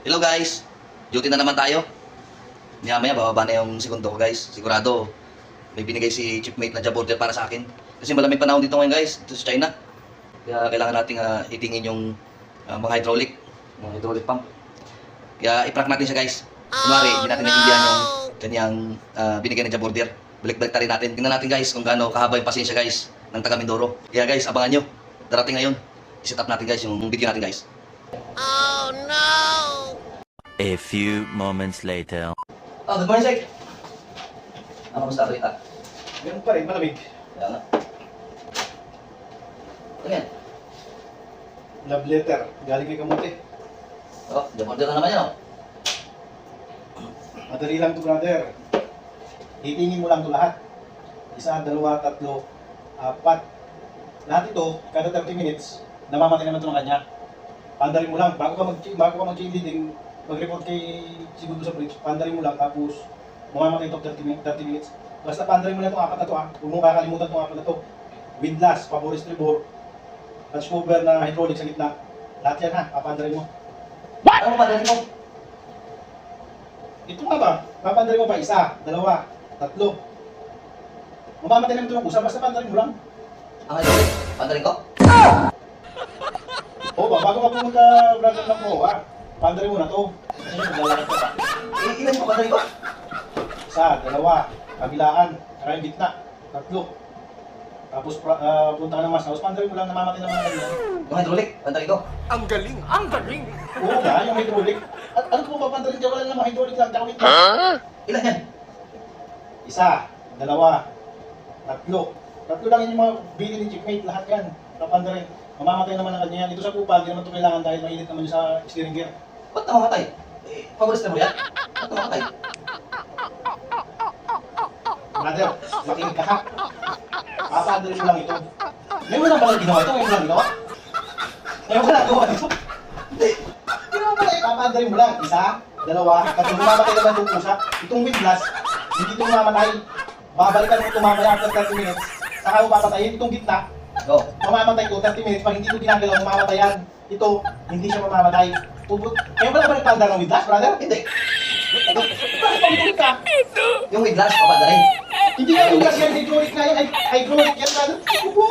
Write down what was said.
Hello guys, duty na naman tayo. Maya bababa na yung segundo ko guys. Sigurado may binigay si Chiefmate na job order para sa akin. Kasi malamig panahon dito ngayon guys, dito sa China. Kaya kailangan nating itingin yung mga hydraulic pump. Kaya i-prank natin siya guys. Kunwari, hindi natin naiintindihan yung kanyang binigay na job order. Balik-balik rin natin. Tingnan natin guys kung gaano kahaba yung pasensya guys ng taga Mindoro. Kaya guys, abangan nyo. Darating ngayon. I-set up natin guys yung video natin guys. Oh no! A few moments later. Oh, good morning, Sek. Kamusta ka rita? Ganun pa rin, malamig. Kaya nga. Ano yan? Love letter, galing kay Kamuti. Oh, job order na naman yan oh. Madali lang to, brother. Itingin mo lang to lahat. Isa, dalawa, tatlo, apat. Lahat ito, kada 30 minutes, namamatay naman ito ng kanya. Pandarin mo lang, bago ka mag-chain leading, mag-report kay Segundo sa bridge, pandarin mo lang, tapos mamamatay ito 30 minutes. Basta pandarin mo lang itong apat na ito ha. Huwag mo kakalimutan itong apat na ito. Windlass, Favoris Tribor, patch cover na hydraulic sa gitna. Lahat yan ha, papandarin mo. Ano pa dali mo? Ito nga ba? Papandarin mo pa isa, dalawa, tatlo. Mamamatay naman ito ng usa, basta pandarin mo lang. Ang hydraulic, pandaling ko? Oo ba, bago ka pumunta, brother na po, ha? Pandarin mo na to. Kasi maglalakad ka pa. Ilan mo pandaling ko? Isa, dalawa, kabilaan, saka yung gitna, tatlo. Tapos punta ka ng mas house, pandarin mo lang, namamatay naman na ganyan. Yung hydraulic, pandaling ko? Ang galing! Ang galing! Oo nga, yung hydraulic. At ano po ba pandarin dyan? Wala naman hydraulic lang, tsaka gitna. Ilan yan? Isa, dalawa, tatlo. Tatlo lang yun yung mga bili ni Chiefmate, lahat yan. Papandarin. Mamamatay naman ang kanya yan. Ito sa pupa, hindi naman ito kailangan dahil mainit naman yun sa steering gear. Ba't namamatay? Favoris mo yan? Ba't namamatay? Brother, makinig ka ha. Papandarin mo lang ito. Ngayon mo lang pala ginawa ito, ngayon mo lang ginawa. Ngayon mo lang ginawa ito. Hindi. Hindi naman pala eh. Papandarin mo lang. Isa, dalawa, tatlo. Mamatay naman itong pusa. Itong windlass, hindi ito mamatay. Babalikan mo ito mamaya after 30 minutes. Saka mo papatayin itong gitna. Go. Mamamatay ko 30 minutes. Pag hindi ko ginagalaw, mamamatay yan. Ito, hindi siya mamamatay. Ngayon pala ba nagpandar ng windlass, brother? Hindi. Bakit pag ka? Yung windlass, papandaling. Hindi nga windlass yan, hydraulic na yan. Hydraulic yan, brother. Upo.